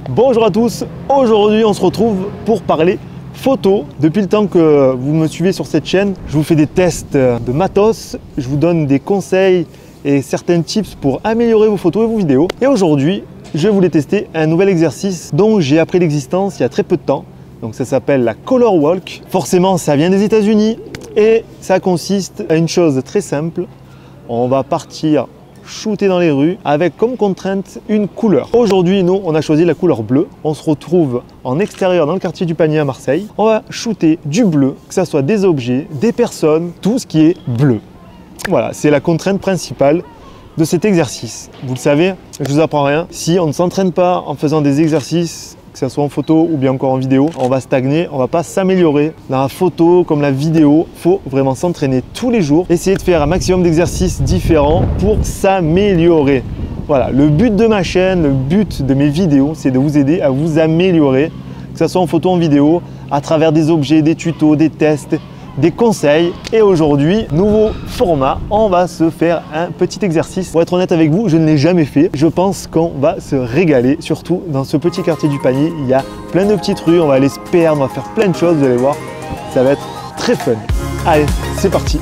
Bonjour à tous, aujourd'hui on se retrouve pour parler photo. Depuis le temps que vous me suivez sur cette chaîne, je vous fais des tests de matos, je vous donne des conseils et certains tips pour améliorer vos photos et vos vidéos. Et aujourd'hui, je voulais tester un nouvel exercice dont j'ai appris l'existence il y a très peu de temps. Donc ça s'appelle la Color Walk. Forcément, ça vient des États-Unis et ça consiste à une chose très simple. On va partir shooter dans les rues avec comme contrainte une couleur. Aujourd'hui, nous, on a choisi la couleur bleue. On se retrouve en extérieur dans le quartier du Panier à Marseille. On va shooter du bleu, que ce soit des objets, des personnes, tout ce qui est bleu. Voilà, c'est la contrainte principale de cet exercice. Vous le savez, je ne vous apprends rien. Si on ne s'entraîne pas en faisant des exercices, que ce soit en photo ou bien encore en vidéo, on va stagner, on ne va pas s'améliorer. Dans la photo comme la vidéo, il faut vraiment s'entraîner tous les jours, essayer de faire un maximum d'exercices différents pour s'améliorer. Voilà, le but de ma chaîne, le but de mes vidéos, c'est de vous aider à vous améliorer, que ce soit en photo ou en vidéo, à travers des objets, des tutos, des tests, des conseils. Et aujourd'hui, nouveau format, on va se faire un petit exercice. Pour être honnête avec vous, je ne l'ai jamais fait. Je pense qu'on va se régaler, surtout dans ce petit quartier du Panier. Il y a plein de petites rues, on va aller se perdre, on va faire plein de choses, vous allez voir, ça va être très fun. Allez, c'est parti.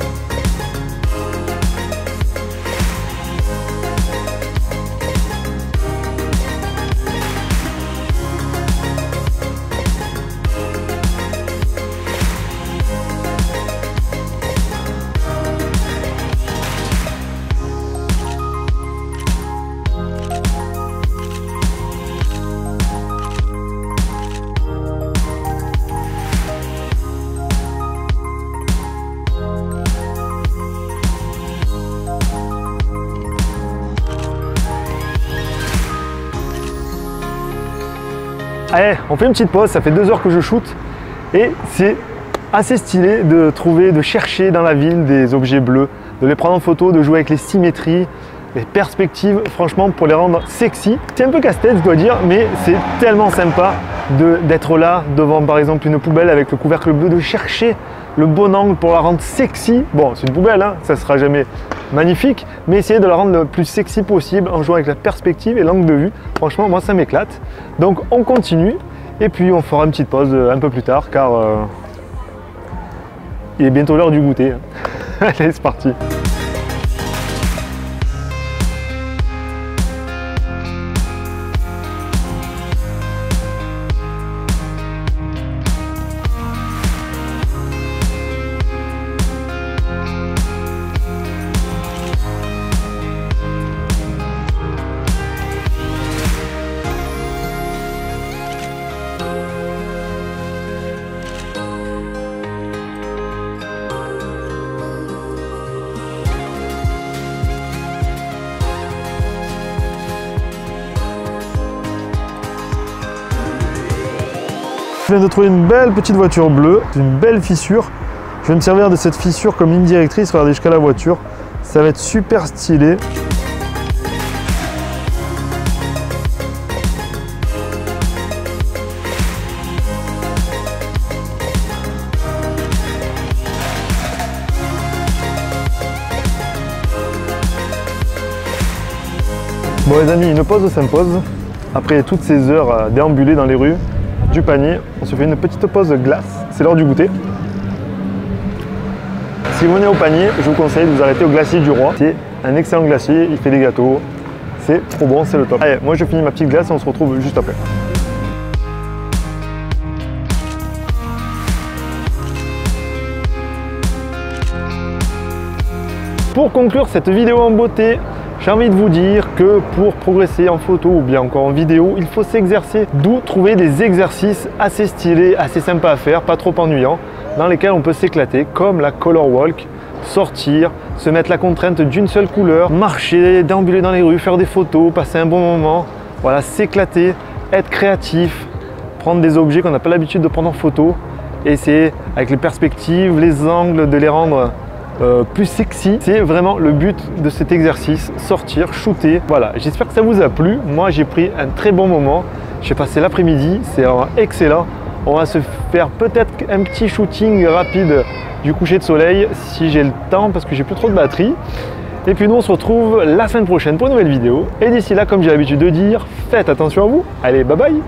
Allez, on fait une petite pause, ça fait 2 heures que je shoot et c'est assez stylé de trouver, de chercher dans la ville des objets bleus, de les prendre en photo, de jouer avec les symétries, les perspectives, franchement pour les rendre sexy. C'est un peu casse-tête je dois dire, mais c'est tellement sympa d'être là devant par exemple une poubelle avec le couvercle bleu, de chercher le bon angle pour la rendre sexy. Bon, c'est une poubelle, hein, ça sera jamais magnifique, mais essayer de la rendre le plus sexy possible en jouant avec la perspective et l'angle de vue. Franchement, moi ça m'éclate. Donc on continue et puis on fera une petite pause un peu plus tard car il est bientôt l'heure du goûter. Allez, c'est parti. Je viens de trouver une belle petite voiture bleue, une belle fissure. Je vais me servir de cette fissure comme ligne directrice, regardez jusqu'à la voiture. Ça va être super stylé. Bon les amis, une pause s'impose. Après toutes ces heures à déambuler dans les rues du Panier, on se fait une petite pause glace, c'est l'heure du goûter. Si vous venez au Panier, je vous conseille de vous arrêter au Glacier du Roi. C'est un excellent glacier, il fait des gâteaux, c'est trop bon, c'est le top. Allez, moi je finis ma petite glace et on se retrouve juste après. Pour conclure cette vidéo en beauté, j'ai envie de vous dire que pour progresser en photo ou bien encore en vidéo, il faut s'exercer. D'où trouver des exercices assez stylés, assez sympas à faire, pas trop ennuyants, dans lesquels on peut s'éclater, comme la Color Walk, sortir, se mettre la contrainte d'une seule couleur, marcher, déambuler dans les rues, faire des photos, passer un bon moment, voilà, s'éclater, être créatif, prendre des objets qu'on n'a pas l'habitude de prendre en photo, et essayer avec les perspectives, les angles, de les rendre plus sexy. C'est vraiment le but de cet exercice, sortir, shooter. Voilà, j'espère que ça vous a plu. Moi j'ai pris un très bon moment, j'ai passé l'après-midi, c'est excellent. On va se faire peut-être un petit shooting rapide du coucher de soleil si j'ai le temps parce que j'ai plus trop de batterie. Et puis nous, on se retrouve la semaine prochaine pour une nouvelle vidéo. Et d'ici là, comme j'ai l'habitude de dire, faites attention à vous. Allez, bye bye.